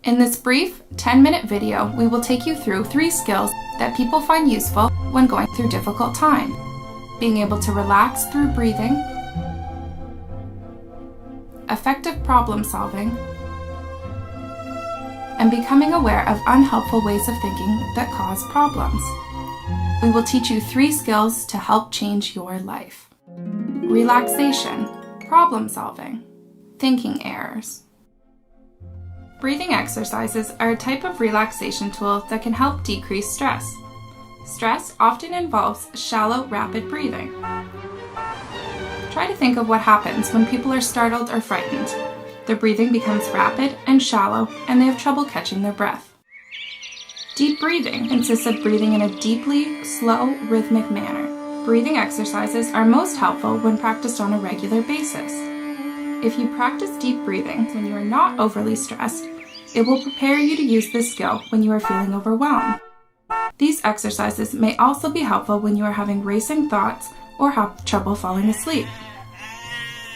In this brief 10-minute video, we will take you through 3 skills that people find useful when going through difficult time. Being able to relax through breathing, effective problem solving, and becoming aware of unhelpful ways of thinking that cause problems. We will teach you 3 skills to help change your life. Relaxation, problem solving, thinking errors. Breathing exercises are a type of relaxation tool that can help decrease stress. Stress often involves shallow, rapid breathing. Try to think of what happens when people are startled or frightened. Their breathing becomes rapid and shallow, and they have trouble catching their breath. Deep breathing consists of breathing in a deeply, slow, rhythmic manner. Breathing exercises are most helpful when practiced on a regular basis. If you practice deep breathing when you are not overly stressed, it will prepare you to use this skill when you are feeling overwhelmed. These exercises may also be helpful when you are having racing thoughts or have trouble falling asleep.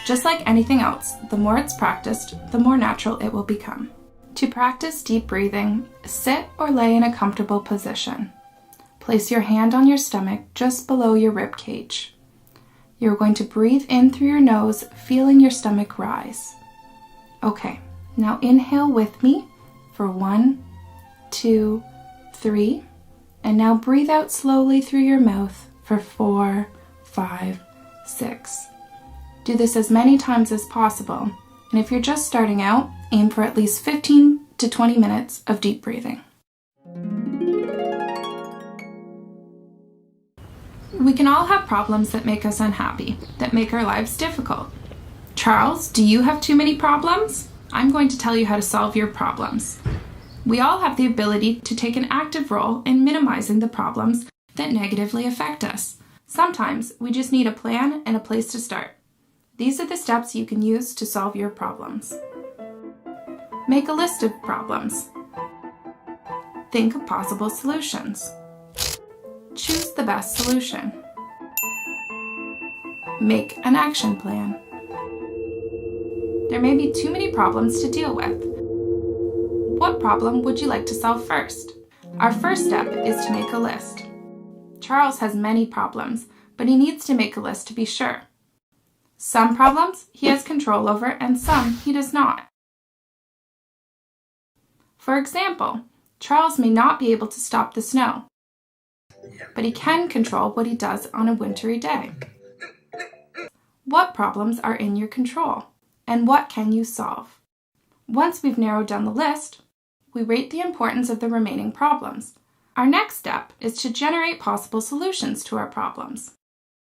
Just like anything else, the more it's practiced, the more natural it will become. To practice deep breathing, sit or lay in a comfortable position. Place your hand on your stomach just below your rib cage. You're going to breathe in through your nose, feeling your stomach rise. Okay, now inhale with me for 1, 2, 3, and now breathe out slowly through your mouth for 4, 5, 6. Do this as many times as possible, and if you're just starting out, aim for at least 15 to 20 minutes of deep breathing. We can all have problems that make us unhappy, that make our lives difficult. Charles, do you have too many problems? I'm going to tell you how to solve your problems. We all have the ability to take an active role in minimizing the problems that negatively affect us. Sometimes we just need a plan and a place to start. These are the steps you can use to solve your problems. Make a list of problems. Think of possible solutions. Choose the best solution. Make an action plan. There may be too many problems to deal with. What problem would you like to solve first? Our first step is to make a list. Charles has many problems, but he needs to make a list to be sure. Some problems he has control over and some he does not. For example, Charles may not be able to stop the snow, but he can control what he does on a wintry day. What problems are in your control, and what can you solve? Once we've narrowed down the list, we rate the importance of the remaining problems. Our next step is to generate possible solutions to our problems.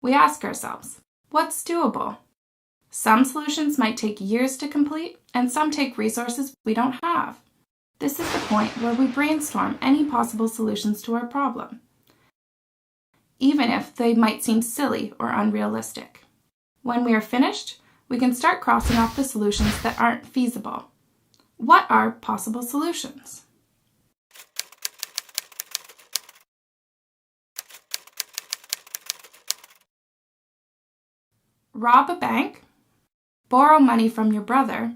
We ask ourselves, what's doable? Some solutions might take years to complete, and some take resources we don't have. This is the point where we brainstorm any possible solutions to our problem, even if they might seem silly or unrealistic. When we are finished, we can start crossing off the solutions that aren't feasible. What are possible solutions? Rob a bank, borrow money from your brother,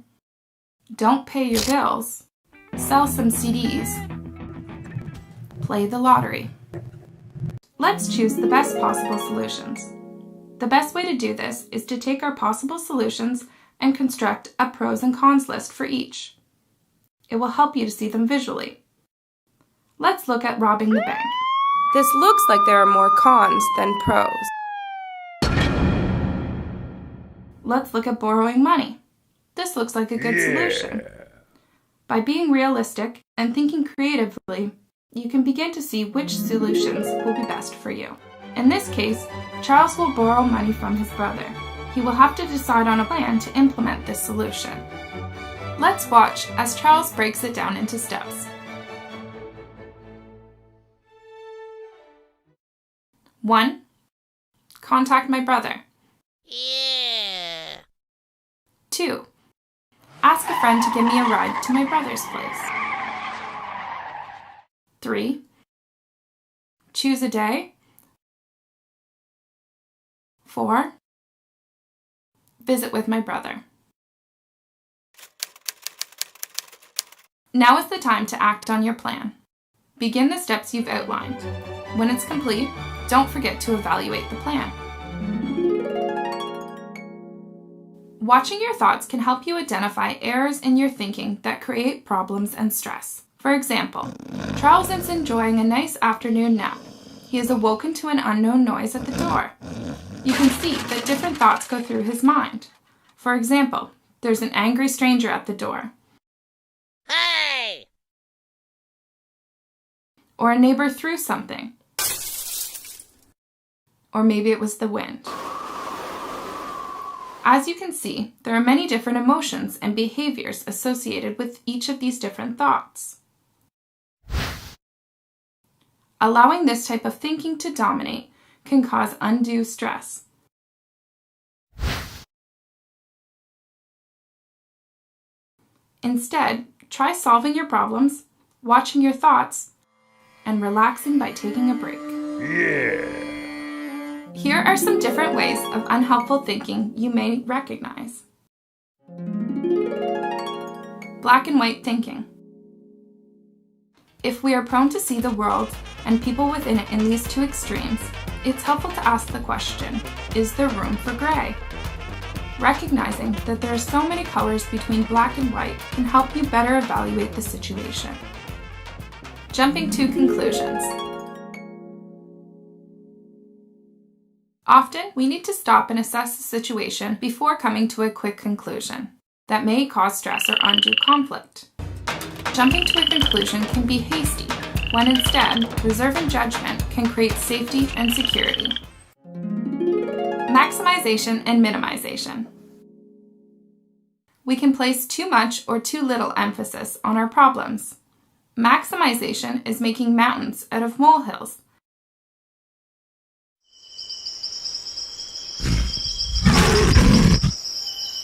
don't pay your bills, sell some CDs, play the lottery. Let's choose the best possible solutions. The best way to do this is to take our possible solutions and construct a pros and cons list for each. It will help you to see them visually. Let's look at robbing the bank. This looks like there are more cons than pros. Let's look at borrowing money. This looks like a good solution. By being realistic and thinking creatively, you can begin to see which solutions will be best for you. In this case, Charles will borrow money from his brother. He will have to decide on a plan to implement this solution. Let's watch as Charles breaks it down into steps. 1. Contact my brother. 2. Ask a friend to give me a ride to my brother's place. 3. Choose a day. 4. Visit with my brother. Now is the time to act on your plan. Begin the steps you've outlined. When it's complete, don't forget to evaluate the plan. Watching your thoughts can help you identify errors in your thinking that create problems and stress. For example, Charles is enjoying a nice afternoon nap. He is awoken to an unknown noise at the door. You can see that different thoughts go through his mind. For example, there's an angry stranger at the door. Hey! Or a neighbor threw something. Or maybe it was the wind. As you can see, there are many different emotions and behaviors associated with each of these different thoughts. Allowing this type of thinking to dominate can cause undue stress. Instead, try solving your problems, watching your thoughts, and relaxing by taking a break. Yeah! Here are some different ways of unhelpful thinking you may recognize. Black and white thinking. If we are prone to see the world and people within it in these two extremes, it's helpful to ask the question, is there room for gray? Recognizing that there are so many colors between black and white can help you better evaluate the situation. Jumping to conclusions. Often, we need to stop and assess the situation before coming to a quick conclusion that may cause stress or undue conflict. Jumping to a conclusion can be hasty, when instead, reserving judgment can create safety and security. Maximization and minimization. We can place too much or too little emphasis on our problems. Maximization is making mountains out of molehills.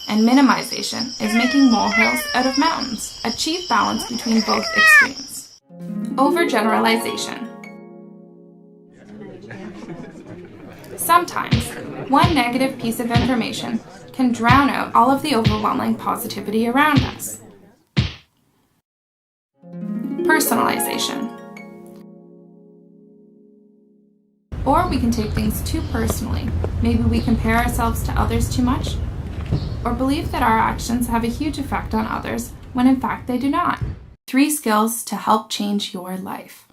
And minimization is making molehills out of mountains. Achieve balance between both extremes. Overgeneralization. Sometimes, one negative piece of information can drown out all of the overwhelming positivity around us. Personalization. Or we can take things too personally. Maybe we compare ourselves to others too much, or believe that our actions have a huge effect on others when in fact they do not. 3 skills to help change your life.